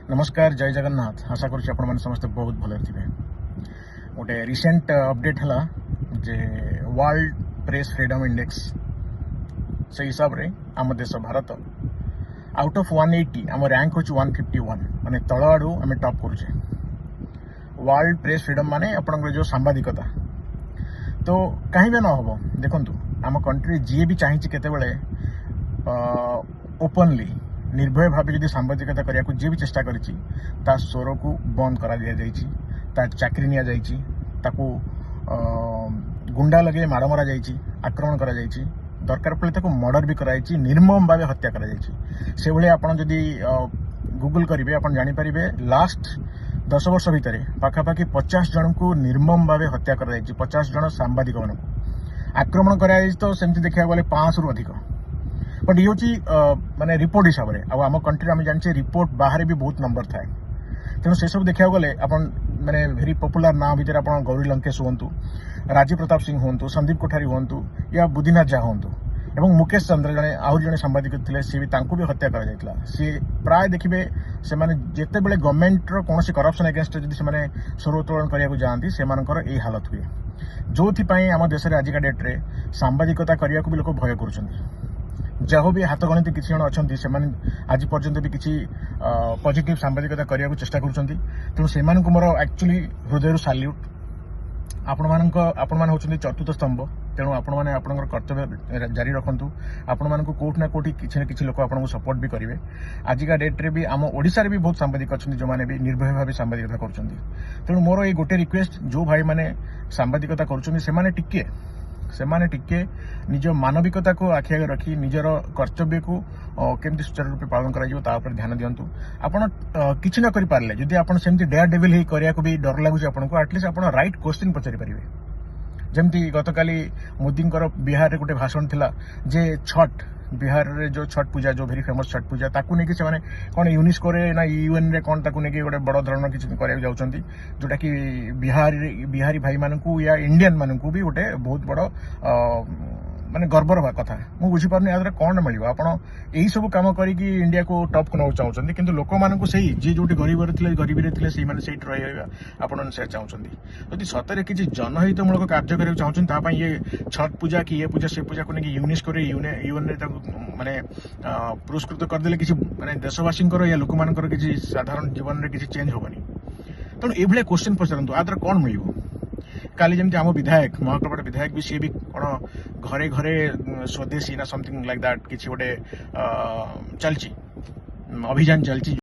नमस्कार जय जगन्नाथ आशा करुच्ची आपण मैंने समस्ते बहुत भले थे। गोटे रिसेंट अपडेट है जे वर्ल्ड प्रेस फ्रीडम इंडेक्स से हिसाब रे आम देश भारत आउट ऑफ 180 आम रैंक हो 151 माने तल आड़ू आम टॉप करुचे। वर्ल्ड प्रेस फ्रीडम माने अपन जो सांबादिकता तो कहीं भी न हो देखु आम कंट्री जी भी चाहिए केते ओपनली निर्भय भाव जब सांबादिकता करने को जी भी चेष्टा करी स्वर को बंद करा दिया जाइए, चाकरी नि जाइए, गुंडा लगे माड़ मरा जाइए, आक्रमण करा जाइए, दरकार पड़े मर्डर भी कराई, निर्मम भाव हत्या करा जाइए। से भाई आप जदि गूगल करेंगे आप जानीपारे लास्ट 10 वर्ष भितर पाखापाखि 50 जन को निर्मम भाव हत्या करा जाइए। 50 जन सांबादिक मान आक्रमण कराई तो सेमती देखा गले 500 रु अधिक। बट ये हूँ माने रिपोर्ट हिसाब से आम कंट्री आम जाने रिपोर्ट बाहर भी बहुत नंबर थाए। तेणु से सब देखा गले अपन माने भेरी पॉपुलर ना भितर आप गौरी लंकेश हूँ, राजीव प्रताप सिंह हूँ, संदीप कोठारी हूँ या बुद्धिनाथ झा हूँ एवं मुकेश चंद्र जड़े आहरी जड़े सांबादिक थे सी भी भी हत्या कर सी प्राय देखिए से जिते बड़े गवर्नमेंट कौन करप्शन एगेन्स्ट जब से स्वर उत्तोलन करने जाती से यही हालत हुए जो आम देश में आजिका डेट्रे सांबादिकता करने को भी लोग भय कर जहाँ भी हाथ गणित किसी जन अच्छा से आज पर्यंत भी किसी पॉजिटिव सांबादिकता करने को चेष्टा करुँच। तेणु से मोर एक्चुअली हृदय साल्यूट आपण मैंने होती चतुर्थ स्तंभ। तेणु आपण मैंने आपंकर कर्तव्य जारी रखु। आपण मानक कोट ना कोटी किसी न किसी लोक आपको सपोर्ट भी करेंगे। आजिका डेट्रे भी आम ओडिशा रे भी बहुत सांबादिक अच्छा जो मैंने भी निर्भय भाव सांबादिकता कर। तेणु मोर ये गोटे रिक्वेस्ट जो भाई मैंने सांबादिकता कर टिके निज मानविकता को आखि आगे रखी निजर कर्तव्य को केमती सुचारू रूप पालन कर ध्यान दिंतु। आपड़ कि न कर पारे जदि आप डेयर डेविल करने को भी डर लगुच आपको एटलिस्ट आप राइट क्वेश्चन पचारि पारे। जमती गतकाली मोदी बिहार रे गोटे भाषण थिला जे छठ बिहार रे जो छठ पूजा जो भेरी फेमस छठ पूजा ताकू नहीं से कौन यूनेस्को रे ना यूएन रे कौन ताकू नहीं गोटे बड़ धरण किसी करा जाउछंती जोटा कि बिहारी भाई मानकू या इंडियन मानकू भी गोटे बहुत बड़ माने गर्वर हवा कथा। मु बुझी पारनी याद कौन मिल आप यही सब कम करके इंडिया को टॉप को चाहते कि लोक मानक से जी जो गरीबी थे से रहा से चाहते जदि सतरे किसी जनहितमूलक कार्य करने चाहते ये छठ पूजा कि ये पूजा से पूजा को लेकिन यूनेस्को यूएन माने पुरस्कृत करदे किसी माने देशवासी या लोक मानकर किसी साधारण जीवन में किसी चेंज होबनी। तेणु ये क्वेश्चन पचारतु आदर कौन मिल काली जमी आम विधायक महाकपट विधायक भी सी भी कौन घरे घरे स्वदेशी ना समथिंग लाइक दैट किसी गोटे चलची अभियान चलची।